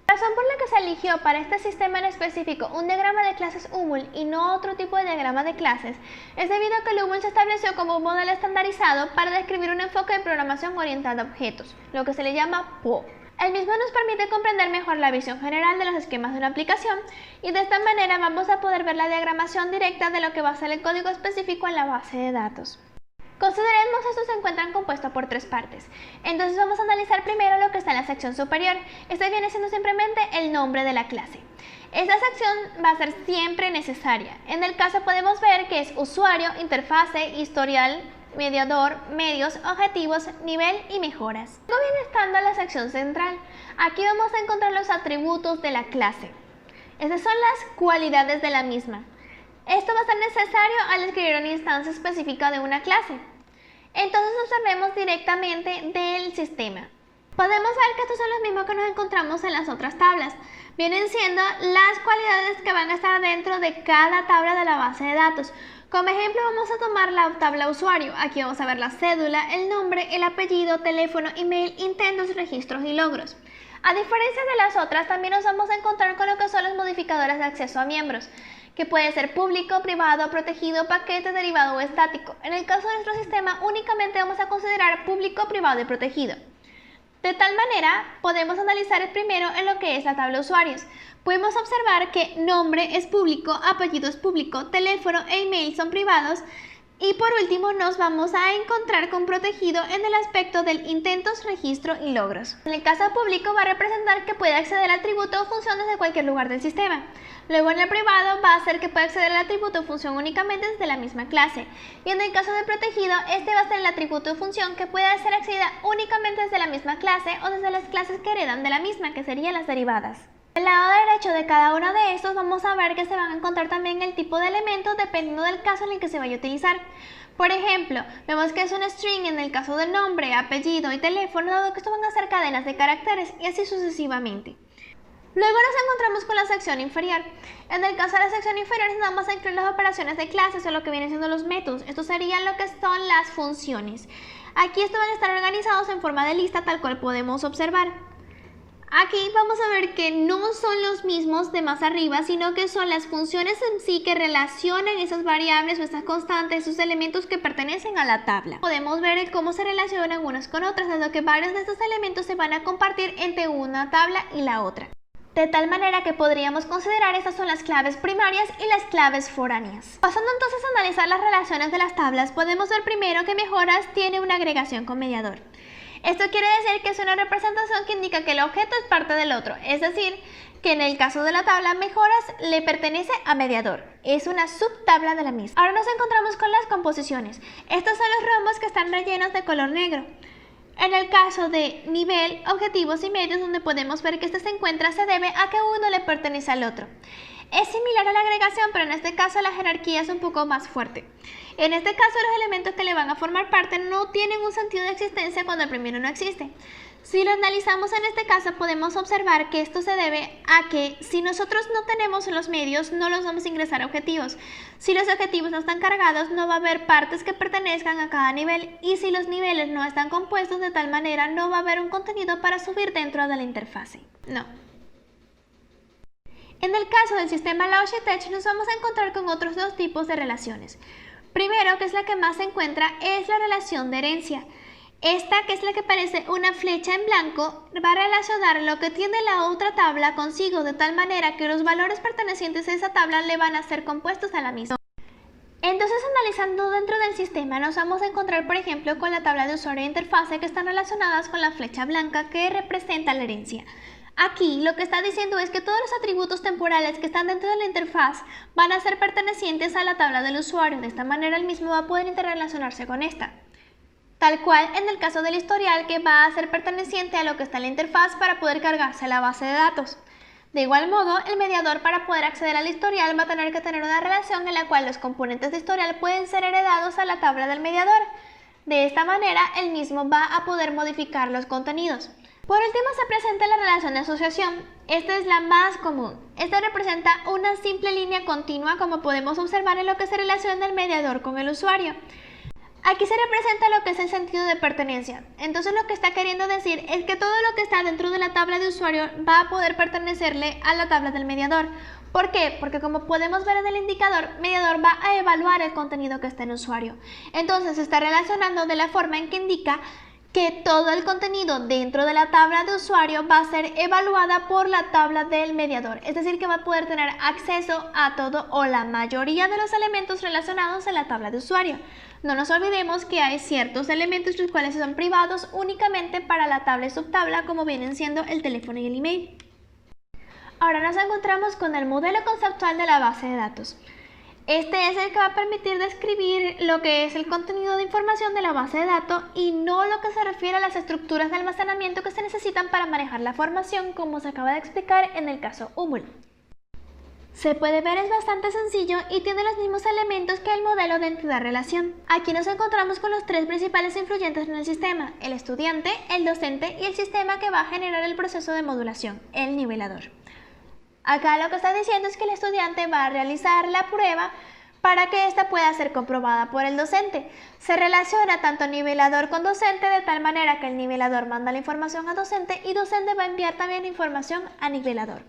La razón por la que se eligió para este sistema en específico un diagrama de clases UML y no otro tipo de diagrama de clases es debido a que el UML se estableció como un modelo estandarizado para describir un enfoque de programación orientada a objetos, lo que se le llama POO. El mismo nos permite comprender mejor la visión general de los esquemas de una aplicación y de esta manera vamos a poder ver la diagramación directa de lo que va a ser el código específico en la base de datos. Consideremos que esto se encuentra compuesto por tres partes. Entonces vamos a analizar primero lo que está en la sección superior. Este viene siendo simplemente el nombre de la clase. Esta sección va a ser siempre necesaria. En el caso podemos ver que es usuario, interfase, historial, mediador, medios, objetivos, nivel y mejoras. Luego viene estando la sección central. Aquí vamos a encontrar los atributos de la clase. Estas son las cualidades de la misma. Esto va a ser necesario al escribir una instancia específica de una clase. Entonces observemos directamente del sistema. Podemos ver que estos son los mismos que nos encontramos en las otras tablas. Vienen siendo las cualidades que van a estar dentro de cada tabla de la base de datos. Como ejemplo vamos a tomar la tabla usuario. Aquí vamos a ver la cédula, el nombre, el apellido, teléfono, email, intentos, registros y logros. A diferencia de las otras, también nos vamos a encontrar con lo que son los modificadores de acceso a miembros, que puede ser público, privado, protegido, paquete, derivado o estático. En el caso de nuestro sistema únicamente vamos a considerar público, privado y protegido. De tal manera, podemos analizar el primero en lo que es la tabla usuarios. Podemos observar que nombre es público, apellido es público, teléfono e email son privados, Y por último nos vamos a encontrar con protegido en el aspecto del intentos, registro y logros. En el caso público va a representar que puede acceder al atributo o función desde cualquier lugar del sistema. Luego en el privado va a ser que puede acceder al atributo o función únicamente desde la misma clase. Y en el caso de protegido, este va a ser el atributo o función que puede ser accedida únicamente desde la misma clase o desde las clases que heredan de la misma, que serían las derivadas. Del lado derecho de cada uno de estos vamos a ver que se van a encontrar también el tipo de elementos dependiendo del caso en el que se vaya a utilizar. Por ejemplo, vemos que es un string en el caso del nombre, apellido y teléfono, dado que estos van a ser cadenas de caracteres y así sucesivamente. Luego nos encontramos con la sección inferior. En el caso de la sección inferior vamos a incluir las operaciones de clases o lo que vienen siendo los métodos. Estos serían lo que son las funciones. Aquí estos van a estar organizados en forma de lista tal cual podemos observar. Aquí vamos a ver que no son los mismos de más arriba, sino que son las funciones en sí que relacionan esas variables o estas constantes, esos elementos que pertenecen a la tabla. Podemos ver cómo se relacionan unas con otras, dado que varios de estos elementos se van a compartir entre una tabla y la otra. De tal manera que podríamos considerar estas son las claves primarias y las claves foráneas. Pasando entonces a analizar las relaciones de las tablas, podemos ver primero que mejoras tiene una agregación con mediador. Esto quiere decir que es una representación que indica que el objeto es parte del otro, es decir, que en el caso de la tabla mejoras le pertenece a mediador, es una subtabla de la misma. Ahora nos encontramos con las composiciones. Estos son los rombos que están rellenos de color negro. En el caso de nivel, objetivos y medios, donde podemos ver que este se encuentra, se debe a que uno le pertenece al otro. Es similar a la agregación, pero en este caso la jerarquía es un poco más fuerte. En este caso los elementos que le van a formar parte no tienen un sentido de existencia cuando el primero no existe. Si lo analizamos en este caso podemos observar que esto se debe a que si nosotros no tenemos los medios no los vamos a ingresar a objetivos. Si los objetivos no están cargados no va a haber partes que pertenezcan a cada nivel y si los niveles no están compuestos de tal manera no va a haber un contenido para subir dentro de la interfase. No. En el caso del sistema Logitech nos vamos a encontrar con otros dos tipos de relaciones. Primero, que es la que más se encuentra, es la relación de herencia. Esta, que es la que parece una flecha en blanco, va a relacionar lo que tiene la otra tabla consigo de tal manera que los valores pertenecientes a esa tabla le van a ser compuestos a la misma. Entonces, analizando dentro del sistema, nos vamos a encontrar, por ejemplo, con la tabla de usuario e interfase que están relacionadas con la flecha blanca que representa la herencia. Aquí lo que está diciendo es que todos los atributos temporales que están dentro de la interfaz van a ser pertenecientes a la tabla del usuario. De esta manera el mismo va a poder interrelacionarse con esta. Tal cual en el caso del historial, que va a ser perteneciente a lo que está en la interfaz para poder cargarse a la base de datos. De igual modo, el mediador para poder acceder al historial va a tener que tener una relación en la cual los componentes de historial pueden ser heredados a la tabla del mediador. De esta manera el mismo va a poder modificar los contenidos. Por último se presenta la relación de asociación. Esta es la más común. Esta representa una simple línea continua como podemos observar en lo que se relaciona el mediador con el usuario. Aquí se representa lo que es el sentido de pertenencia. Entonces lo que está queriendo decir es que todo lo que está dentro de la tabla de usuario va a poder pertenecerle a la tabla del mediador. ¿Por qué? Porque como podemos ver en el indicador, mediador va a evaluar el contenido que está en usuario. Entonces se está relacionando de la forma en que indica que todo el contenido dentro de la tabla de usuario va a ser evaluada por la tabla del mediador. Es decir, que va a poder tener acceso a todo o la mayoría de los elementos relacionados en la tabla de usuario. No nos olvidemos que hay ciertos elementos los cuales son privados únicamente para la tabla y subtabla, como vienen siendo el teléfono y el email. Ahora nos encontramos con el modelo conceptual de la base de datos. Este es el que va a permitir describir lo que es el contenido de información de la base de datos y no lo que se refiere a las estructuras de almacenamiento que se necesitan para manejar la formación, como se acaba de explicar en el caso UMUL. Se puede ver, es bastante sencillo y tiene los mismos elementos que el modelo de entidad-relación. Aquí nos encontramos con los tres principales influyentes en el sistema: el estudiante, el docente y el sistema que va a generar el proceso de modulación, el nivelador. Acá lo que está diciendo es que el estudiante va a realizar la prueba para que ésta pueda ser comprobada por el docente. Se relaciona tanto nivelador con docente de tal manera que el nivelador manda la información a docente y docente va a enviar también la información a nivelador.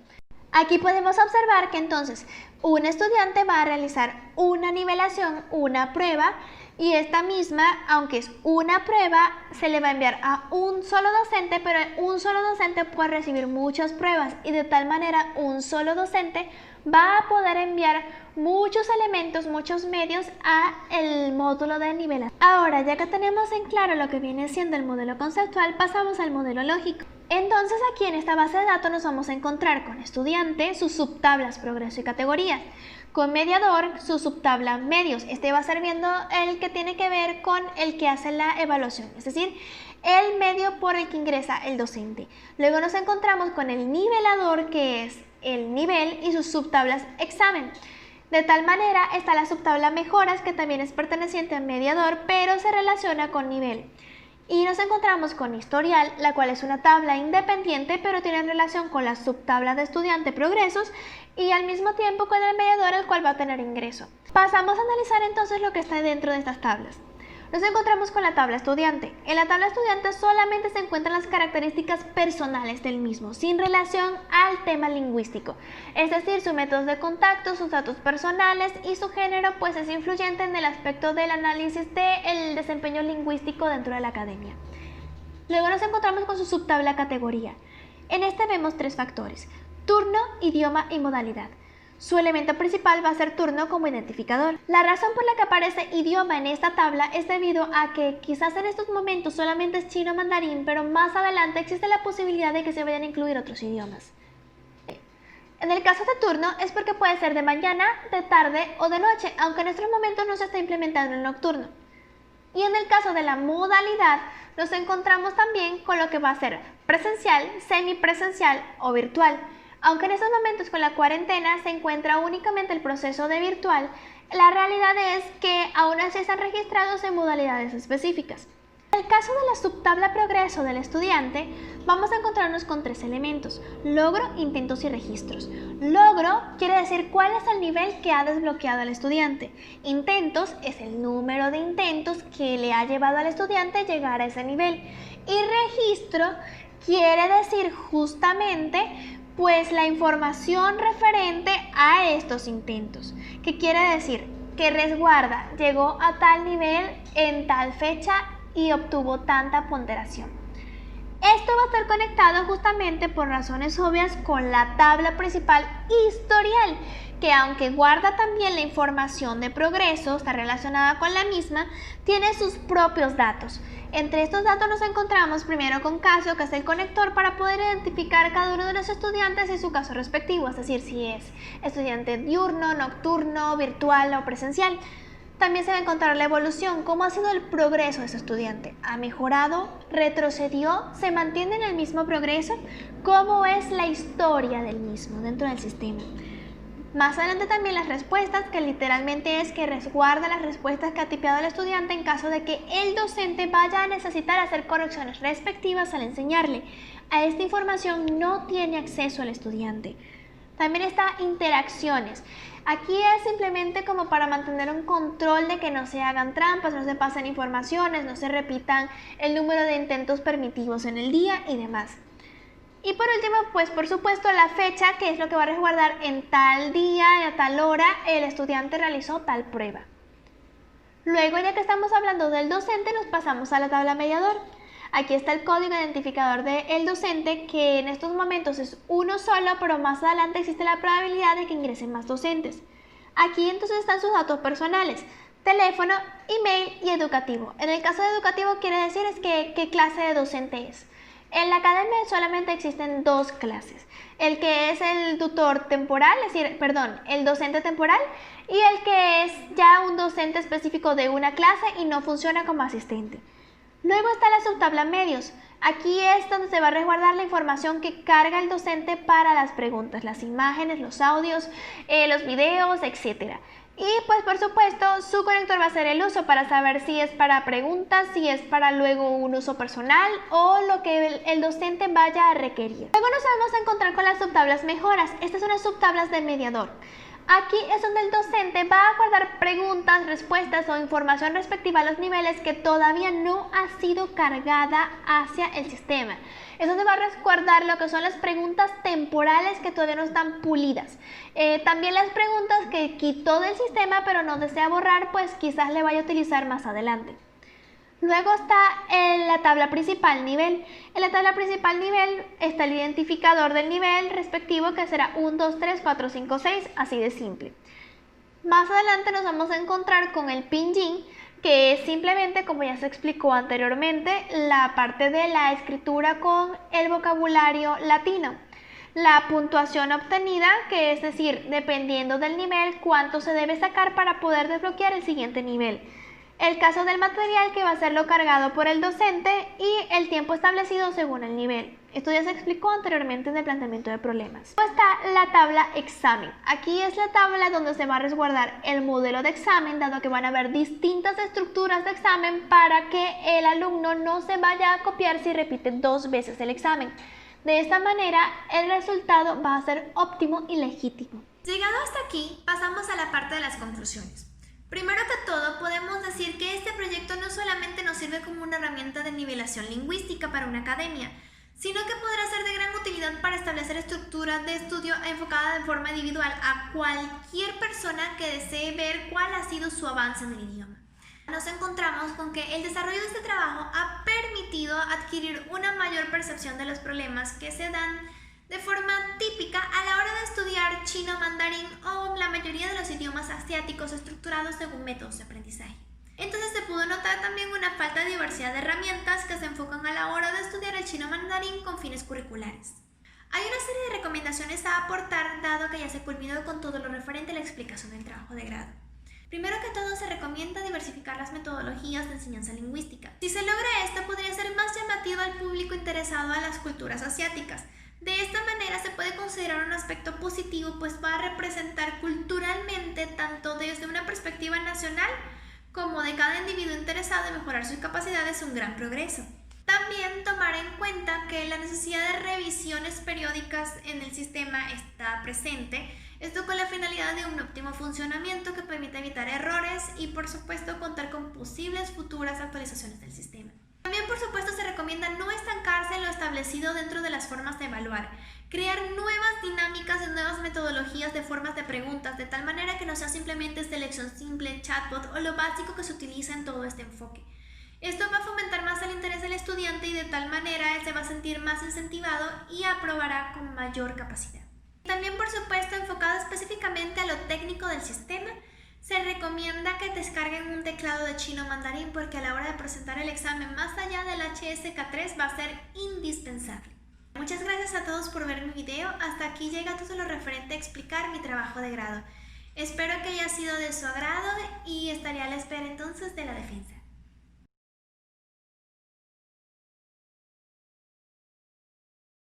Aquí podemos observar que entonces un estudiante va a realizar una nivelación, una prueba, Y esta misma, aunque es una prueba, se le va a enviar a un solo docente, pero un solo docente puede recibir muchas pruebas y de tal manera un solo docente va a poder enviar muchos elementos, muchos medios a el módulo de nivel. Ahora, ya que tenemos en claro lo que viene siendo el modelo conceptual, pasamos al modelo lógico. Entonces aquí en esta base de datos nos vamos a encontrar con estudiante, sus subtablas, progreso y categorías. Con mediador, su subtabla medios. Este va a ser viendo el que tiene que ver con el que hace la evaluación, es decir, el medio por el que ingresa el docente. Luego nos encontramos con el nivelador, que es el nivel, y sus subtablas examen. De tal manera está la subtabla mejoras, que también es perteneciente al mediador, pero se relaciona con nivel. Y nos encontramos con historial, la cual es una tabla independiente, pero tiene relación con las subtablas de estudiante progresos y al mismo tiempo con el mediador, el cual va a tener ingreso. Pasamos a analizar entonces lo que está dentro de estas tablas. Nos encontramos con la tabla estudiante. En la tabla estudiante solamente se encuentran las características personales del mismo, sin relación al tema lingüístico. Es decir, sus métodos de contacto, sus datos personales y su género pues es influyente en el aspecto del análisis del desempeño lingüístico dentro de la academia. Luego nos encontramos con su subtabla categoría. En este vemos tres factores: turno, idioma y modalidad. Su elemento principal va a ser turno como identificador. La razón por la que aparece idioma en esta tabla es debido a que quizás en estos momentos solamente es chino mandarín, pero más adelante existe la posibilidad de que se vayan a incluir otros idiomas. En el caso de turno es porque puede ser de mañana, de tarde o de noche, aunque en estos momentos no se está implementando el nocturno. Y en el caso de la modalidad nos encontramos también con lo que va a ser presencial, semipresencial o virtual. Aunque en estos momentos con la cuarentena se encuentra únicamente el proceso de virtual, la realidad es que aún así están registrados en modalidades específicas. En el caso de la subtabla progreso del estudiante, vamos a encontrarnos con tres elementos: logro, intentos y registros. Logro quiere decir cuál es el nivel que ha desbloqueado al estudiante. Intentos es el número de intentos que le ha llevado al estudiante a llegar a ese nivel. Y registro quiere decir justamente pues la información referente a estos intentos. ¿Qué quiere decir? Que resguarda, llegó a tal nivel en tal fecha y obtuvo tanta ponderación. Esto va a estar conectado justamente por razones obvias con la tabla principal historial, que aunque guarda también la información de progreso, está relacionada con la misma, tiene sus propios datos. Entre estos datos nos encontramos primero con caso, que es el conector para poder identificar cada uno de los estudiantes y su caso respectivo, es decir, si es estudiante diurno, nocturno, virtual o presencial. También se va a encontrar la evolución, cómo ha sido el progreso de ese estudiante. ¿Ha mejorado? ¿Retrocedió? ¿Se mantiene en el mismo progreso? ¿Cómo es la historia del mismo dentro del sistema? Más adelante también las respuestas, que literalmente es que resguarda las respuestas que ha tipeado el estudiante en caso de que el docente vaya a necesitar hacer correcciones respectivas al enseñarle. A esta información no tiene acceso el estudiante. También está interacciones. Aquí es simplemente como para mantener un control de que no se hagan trampas, no se pasen informaciones, no se repitan el número de intentos permitidos en el día y demás. Y por último, pues por supuesto la fecha, que es lo que va a resguardar en tal día y a tal hora el estudiante realizó tal prueba. Luego, ya que estamos hablando del docente, nos pasamos a la tabla mediador. Aquí está el código identificador del docente, que en estos momentos es uno solo, pero más adelante existe la probabilidad de que ingresen más docentes. Aquí entonces están sus datos personales: teléfono, email y educativo. En el caso de educativo quiere decir es que qué clase de docente es. En la academia solamente existen dos clases: el que es el tutor temporal, es decir, el docente temporal, y el que es ya un docente específico de una clase y no funciona como asistente. Luego está la subtabla medios. Aquí es donde se va a resguardar la información que carga el docente para las preguntas, las imágenes, los audios, los videos, etc. Y pues por supuesto su conector va a ser el uso, para saber si es para preguntas, si es para luego un uso personal o lo que el docente vaya a requerir. Luego nos vamos a encontrar con las subtablas mejoras. Estas son las subtablas del mediador. Aquí es donde el docente va a guardar preguntas, respuestas o información respectiva a los niveles que todavía no ha sido cargada hacia el sistema. Es donde va a resguardar lo que son las preguntas temporales que todavía no están pulidas. También las preguntas que quitó del sistema pero no desea borrar, pues quizás le vaya a utilizar más adelante. Luego está en la tabla principal nivel. En la tabla principal nivel está el identificador del nivel respectivo, que será 1, 2, 3, 4, 5, 6, así de simple. Más adelante nos vamos a encontrar con el pinyin, que es simplemente, como ya se explicó anteriormente, la parte de la escritura con el vocabulario latino. La puntuación obtenida, que es decir, dependiendo del nivel, cuánto se debe sacar para poder desbloquear el siguiente nivel. El caso del material, que va a ser lo cargado por el docente, y el tiempo establecido según el nivel. Esto ya se explicó anteriormente en el planteamiento de problemas. Luego está la tabla examen. Aquí es la tabla donde se va a resguardar el modelo de examen, dado que van a haber distintas estructuras de examen para que el alumno no se vaya a copiar si repite 2 veces el examen. De esta manera, el resultado va a ser óptimo y legítimo. Llegado hasta aquí, pasamos a la parte de las conclusiones. Primero que todo, podemos decir que este proyecto no solamente nos sirve como una herramienta de nivelación lingüística para una academia, sino que podrá ser de gran utilidad para establecer estructuras de estudio enfocada de forma individual a cualquier persona que desee ver cuál ha sido su avance en el idioma. Nos encontramos con que el desarrollo de este trabajo ha permitido adquirir una mayor percepción de los problemas que se dan de forma típica a la hora de estudiar chino mandarín o la mayoría de los idiomas asiáticos estructurados según métodos de aprendizaje. Entonces se pudo notar también una falta de diversidad de herramientas que se enfocan a la hora de estudiar el chino mandarín con fines curriculares. Hay una serie de recomendaciones a aportar, dado que ya se culminó con todo lo referente a la explicación del trabajo de grado. Primero que todo, se recomienda diversificar las metodologías de enseñanza lingüística. Si se logra esto, podría ser más llamativo al público interesado a las culturas asiáticas. De esta manera se puede considerar un aspecto positivo, pues va a representar culturalmente, tanto desde una perspectiva nacional como de cada individuo interesado en mejorar sus capacidades, un gran progreso. También tomar en cuenta que la necesidad de revisiones periódicas en el sistema está presente, esto con la finalidad de un óptimo funcionamiento que permita evitar errores y, por supuesto, contar con posibles futuras actualizaciones del sistema. También, por supuesto, se recomienda no estancarse en lo establecido dentro de las formas de evaluar, crear nuevas dinámicas y nuevas metodologías de formas de preguntas, de tal manera que no sea simplemente selección simple, chatbot o lo básico que se utiliza en todo este enfoque. Esto va a fomentar más el interés del estudiante y de tal manera él se va a sentir más incentivado y aprobará con mayor capacidad. También, por supuesto, enfocado específicamente a lo técnico del sistema, se recomienda que descarguen un teclado de chino mandarín, porque a la hora de presentar el examen más allá del HSK3 va a ser indispensable. Muchas gracias a todos por ver mi video. Hasta aquí llega todo lo referente a explicar mi trabajo de grado. Espero que haya sido de su agrado y estaré a la espera entonces de la defensa.